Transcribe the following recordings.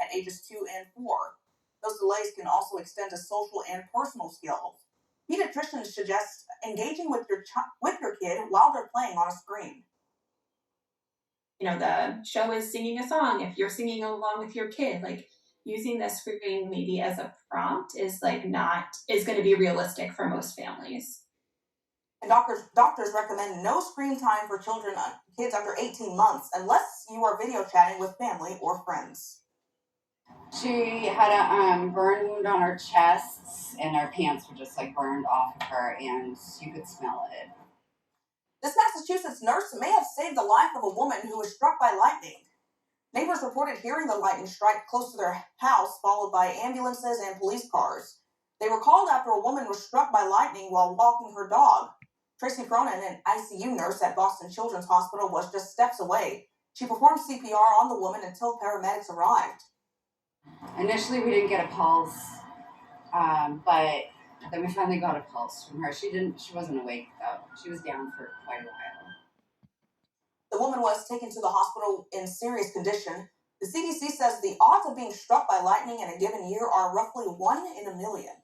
at ages 2 and 4. Those delays can also extend to social and personal skills. Pediatricians suggest engaging with your kid while they're playing on a screen. The show is singing a song. If you're singing along with your kid, like using the screen maybe as a prompt is going to be realistic for most families. And doctors recommend no screen time for kids under 18 months unless you are video chatting with family or friends. She had a burn wound on her chest, and her pants were just burned off of her, and you could smell it. This Massachusetts nurse may have saved the life of a woman who was struck by lightning. Neighbors reported hearing the lightning strike close to their house, followed by ambulances and police cars. They were called after a woman was struck by lightning while walking her dog. Tracy Cronin, an ICU nurse at Boston Children's Hospital, was just steps away. She performed CPR on the woman until paramedics arrived. Initially, we didn't get a pulse, but then we finally got a pulse from her. She wasn't awake, though. She was down for quite a while. The woman was taken to the hospital in serious condition. The CDC says the odds of being struck by lightning in a given year are roughly 1 in a million.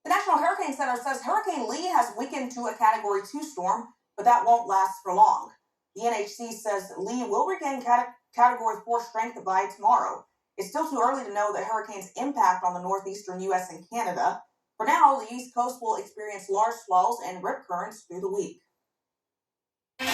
The National Hurricane Center says Hurricane Lee has weakened to a Category 2 storm, but that won't last for long. The NHC says Lee will regain Category 4 strength by tomorrow. It's still too early to know the hurricane's impact on the northeastern U.S. and Canada. For now, the East Coast will experience large swells and rip currents through the week. Robert,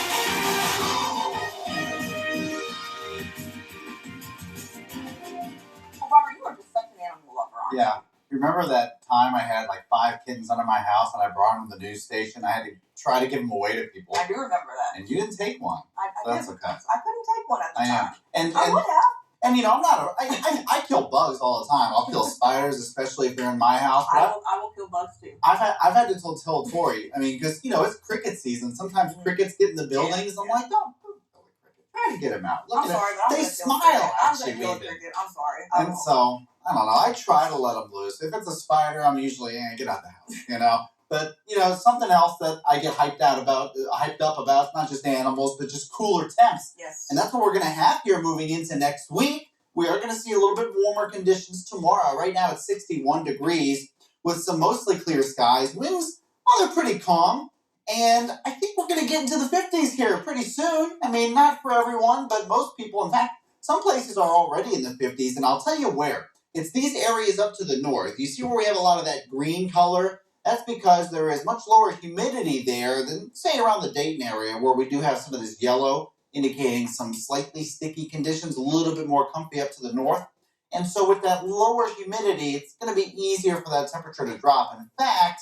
you are just such an animal lover, aren't you? Yeah. You remember that time I had 5 kittens under my house and I brought them to the news station? I had to try to give them away to people. I do remember that. And you didn't take one. So that's okay. I couldn't take one at the time. And I would have. And I'm not. I kill bugs all the time. I'll kill spiders, especially if they're in my house. I will kill bugs too. I've had to tell Tori. Because it's cricket season. Sometimes crickets get in the buildings. Yeah. I'm like, don't kill a cricket. Try to get them out. Look I'm sorry, but they smile at you. I'm sorry. And so I don't know. I try to let them loose. If it's a spider, I'm usually get out the house. But something else that I get hyped up about, it's not just animals, but just cooler temps. Yes. And that's what we're going to have here moving into next week. We are going to see a little bit warmer conditions tomorrow. Right now it's 61 degrees with some mostly clear skies. Winds, they're pretty calm. And I think we're going to get into the 50s here pretty soon. Not for everyone, but most people. In fact, some places are already in the 50s. And I'll tell you where. It's these areas up to the north. You see where we have a lot of that green color? That's because there is much lower humidity there than, say, around the Dayton area, where we do have some of this yellow, indicating some slightly sticky conditions, a little bit more comfy up to the north. And so with that lower humidity, it's going to be easier for that temperature to drop. In fact,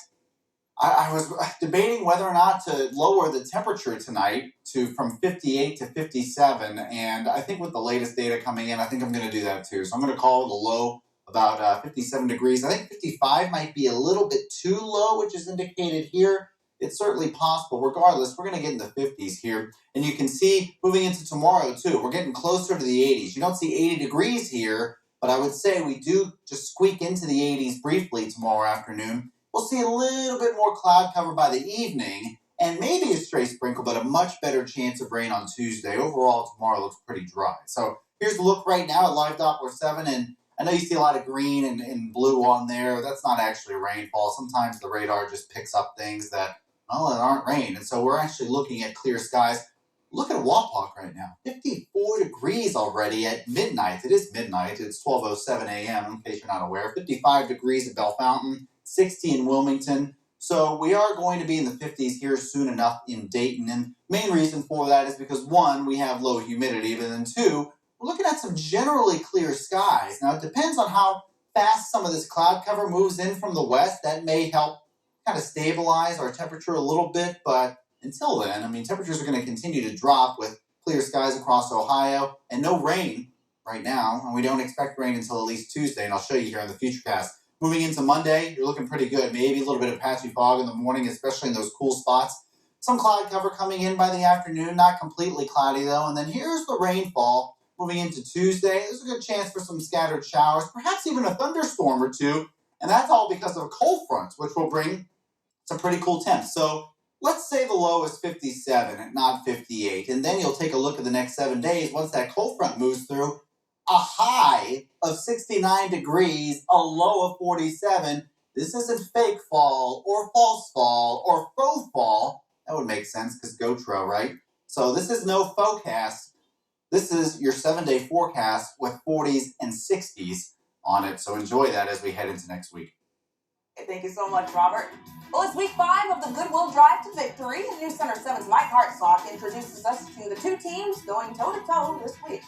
I was debating whether or not to lower the temperature tonight from 58 to 57. And I think with the latest data coming in, I think I'm going to do that too. So I'm going to call the low about 57 degrees. I think 55 might be a little bit too low, which is indicated here. It's certainly possible. Regardless, we're going to get in the 50s here. And you can see moving into tomorrow, too, we're getting closer to the 80s. You don't see 80 degrees here, but I would say we do just squeak into the 80s briefly tomorrow afternoon. We'll see a little bit more cloud cover by the evening, and maybe a stray sprinkle, but a much better chance of rain on Tuesday. Overall, tomorrow looks pretty dry. So here's a look right now at Live Doppler 7, and I know you see a lot of green and blue on there. That's not actually rainfall. Sometimes the radar just picks up things that aren't rain. And so we're actually looking at clear skies. Look at Wapak right now. 54 degrees already at midnight. It is midnight. It's 12:07 a.m. in case you're not aware. 55 degrees at Bell Fountain. 60 in Wilmington. So we are going to be in the 50s here soon enough in Dayton. And main reason for that is because, one, we have low humidity. But then, two, we're looking at some generally clear skies. Now, it depends on how fast some of this cloud cover moves in from the west. That may help kind of stabilize our temperature a little bit. But until then, temperatures are going to continue to drop with clear skies across Ohio and no rain right now. And we don't expect rain until at least Tuesday. And I'll show you here in the Futurecast. Moving into Monday, you're looking pretty good. Maybe a little bit of patchy fog in the morning, especially in those cool spots. Some cloud cover coming in by the afternoon. Not completely cloudy, though. And then here's the rainfall. Moving into Tuesday, there's a good chance for some scattered showers, perhaps even a thunderstorm or two. And that's all because of cold fronts, which will bring some pretty cool temps. So let's say the low is 57 and not 58. And then you'll take a look at the next 7 days. Once that cold front moves through, a high of 69 degrees, a low of 47. This isn't fake fall or false fall or faux fall. That would make sense because Gauthreaux, right? So this is no forecast. This is your 7-day forecast with 40s and 60s on it. So enjoy that as we head into next week. Thank you so much, Robert. Well, it's week 5 of the Goodwill Drive to Victory. News Center 7's Mike Hartsock introduces us to the two teams going toe-to-toe this week.